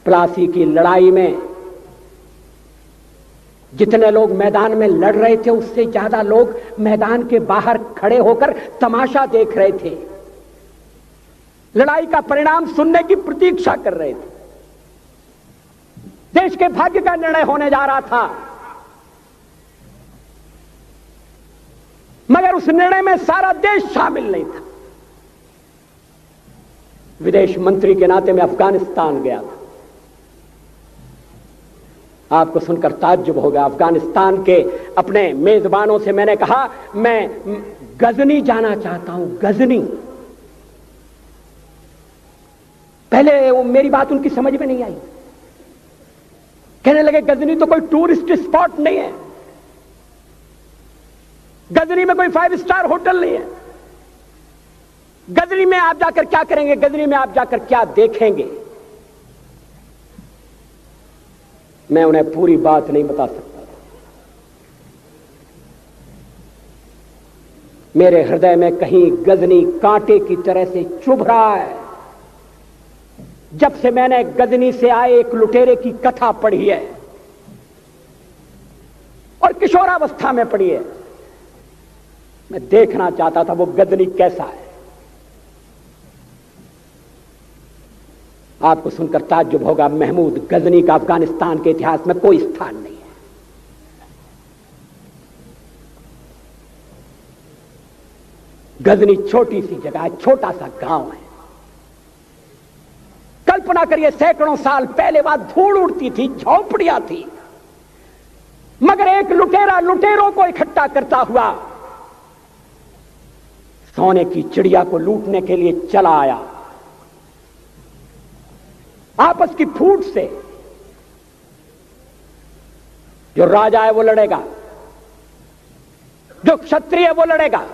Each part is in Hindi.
प्लासी की लड़ाई में जितने लोग मैदान में लड़ रहे थे उससे ज्यादा लोग मैदान के बाहर खड़े होकर तमाशा देख रहे थे, लड़ाई का परिणाम सुनने की प्रतीक्षा कर रहे थे। देश के भाग्य का निर्णय होने जा रहा था, मगर उस निर्णय में सारा देश शामिल नहीं था। विदेश मंत्री के नाते मैं अफगानिस्तान गया था। आपको सुनकर ताज्जुब होगा, अफगानिस्तान के अपने मेजबानों से मैंने कहा मैं गजनी जाना चाहता हूं, गजनी। पहले मेरी बात उनकी समझ में नहीं आई, कहने लगे गजनी तो कोई टूरिस्ट स्पॉट नहीं है, गजनी में कोई 5 स्टार होटल नहीं है, गजनी में आप जाकर क्या करेंगे, गजनी में आप जाकर क्या देखेंगे। मैं उन्हें पूरी बात नहीं बता सकता था। मेरे हृदय में कहीं गजनी कांटे की तरह से चुभ रहा है। जब से मैंने गजनी से आए एक लुटेरे की कथा पढ़ी है और किशोरावस्था में पढ़ी है, मैं देखना चाहता था वो गजनी कैसा है। आपको सुनकर ताज्जुब होगा, महमूद गजनी का अफगानिस्तान के इतिहास में कोई स्थान नहीं है। गजनी छोटी सी जगह है, छोटा सा गांव है। कल्पना करिए सैकड़ों साल पहले वहां धूल उड़ती थी, झोंपड़ियां थी, मगर एक लुटेरा लुटेरों को इकट्ठा करता हुआ सोने की चिड़िया को लूटने के लिए चला आया। आपस की फूट से जो राजा है वो लड़ेगा, जो क्षत्रिय है वो लड़ेगा।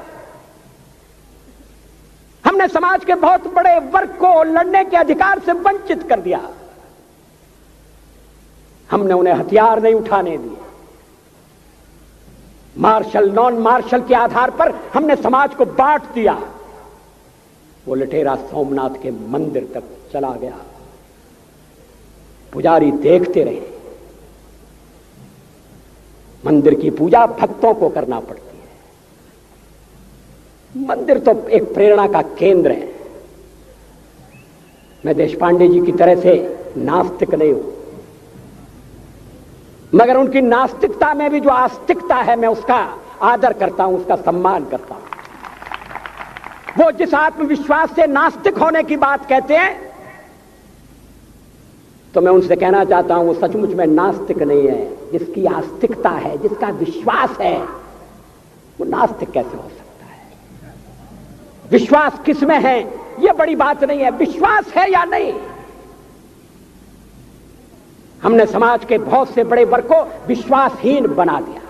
हमने समाज के बहुत बड़े वर्ग को लड़ने के अधिकार से वंचित कर दिया। हमने उन्हें हथियार नहीं उठाने दिए। मार्शल नॉन मार्शल के आधार पर हमने समाज को बांट दिया। वो लुटेरा सोमनाथ के मंदिर तक चला गया। पुजारी देखते रहे। मंदिर की पूजा भक्तों को करना पड़ती है। मंदिर तो एक प्रेरणा का केंद्र है। मैं देशपांडे जी की तरह से नास्तिक नहीं हूं, मगर उनकी नास्तिकता में भी जो आस्तिकता है मैं उसका आदर करता हूं, उसका सम्मान करता हूं। वो जिस आत्मविश्वास से नास्तिक होने की बात कहते हैं, तो मैं उनसे कहना चाहता हूं वो सचमुच में नास्तिक नहीं है। जिसकी आस्तिकता है, जिसका विश्वास है, वो नास्तिक कैसे हो सकता है? विश्वास किसमें है ये बड़ी बात नहीं है, विश्वास है या नहीं। हमने समाज के बहुत से बड़े वर्ग को विश्वासहीन बना दिया।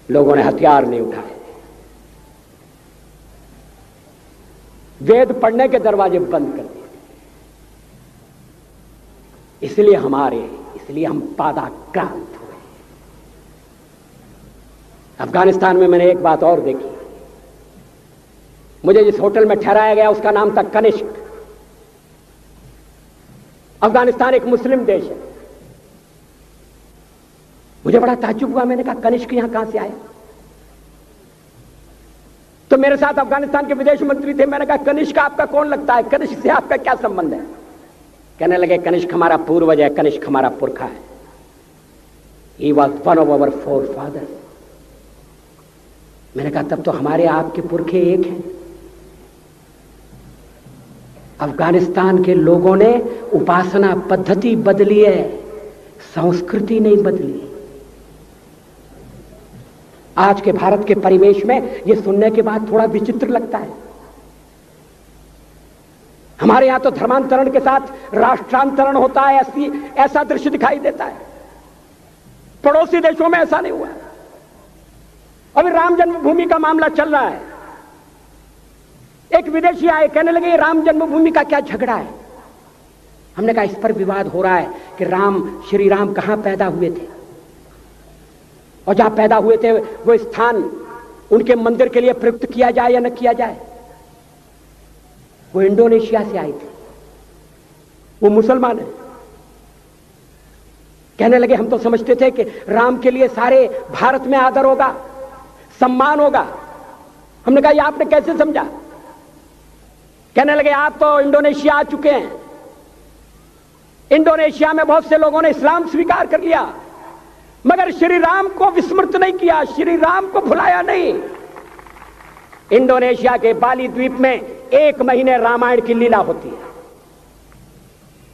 लोगों ने हथियार नहीं उठाए, वेद पढ़ने के दरवाजे बंद कर दिए। इसलिए हम पादाक्रांत हुए। अफगानिस्तान में मैंने एक बात और देखी। मुझे जिस होटल में ठहराया गया उसका नाम था कनिष्क। अफगानिस्तान एक मुस्लिम देश है। मुझे बड़ा ताज्जुब हुआ। मैंने कहा कनिष्क यहां कहां से आया? तो मेरे साथ अफगानिस्तान के विदेश मंत्री थे। मैंने कहा कनिष्क आपका कौन लगता है? कनिष्क से आपका क्या संबंध है? कहने लगे कनिष्क हमारा पूर्वज है, कनिष्क हमारा पुरखा है। He was one of our forefathers। मैंने कहा तब तो हमारे आपके पुरखे एक हैं। अफगानिस्तान के लोगों ने उपासना पद्धति बदली है, संस्कृति नहीं बदली। आज के भारत के परिवेश में यह सुनने के बाद थोड़ा विचित्र लगता है। हमारे यहां तो धर्मांतरण के साथ राष्ट्रांतरण होता है, ऐसा दृश्य दिखाई देता है। पड़ोसी देशों में ऐसा नहीं हुआ। अभी राम जन्मभूमि का मामला चल रहा है। एक विदेशी आए, कहने लगे ये राम जन्मभूमि का क्या झगड़ा है? हमने कहा इस पर विवाद हो रहा है कि श्री राम कहां पैदा हुए थे, और जहां पैदा हुए थे वो स्थान उनके मंदिर के लिए प्रयुक्त किया जाए या न किया जाए। वो इंडोनेशिया से आई थी, वो मुसलमान है। कहने लगे हम तो समझते थे कि राम के लिए सारे भारत में आदर होगा, सम्मान होगा। हमने कहा ये आपने कैसे समझा? कहने लगे आप तो इंडोनेशिया आ चुके हैं, इंडोनेशिया में बहुत से लोगों ने इस्लाम स्वीकार कर लिया, मगर श्री राम को विस्मृत नहीं किया, श्री राम को भुलाया नहीं। इंडोनेशिया के बाली द्वीप में 1 महीने रामायण की लीला होती है।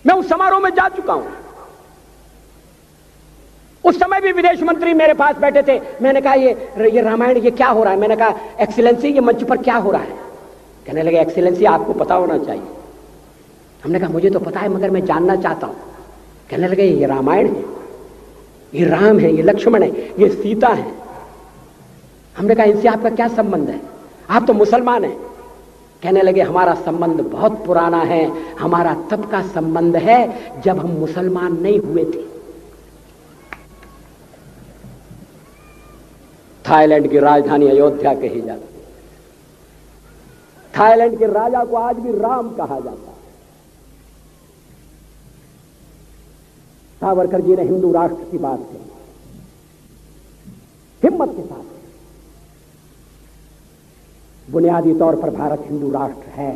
मैं उस समारोह में जा चुका हूं। उस समय भी विदेश मंत्री मेरे पास बैठे थे। मैंने कहा ये रामायण ये क्या हो रहा है? मैंने कहा एक्सीलेंसी ये मंच पर क्या हो रहा है? कहने लगे एक्सीलेंसी आपको पता होना चाहिए। हमने कहा मुझे तो पता है मगर मैं जानना चाहता हूं। कहने लगे ये रामायण है, ये राम है, ये लक्ष्मण है, ये सीता है। हमने कहा इनसे आपका क्या संबंध है? आप तो मुसलमान हैं। कहने लगे हमारा संबंध बहुत पुराना है, हमारा तब का संबंध है जब हम मुसलमान नहीं हुए थे। थाईलैंड की राजधानी अयोध्या कही जाती है। थाईलैंड के राजा को आज भी राम कहा जाता है। सावरकर जी ने हिंदू राष्ट्र की बात कही, हिम्मत के साथ। बुनियादी तौर पर भारत हिंदू राष्ट्र है।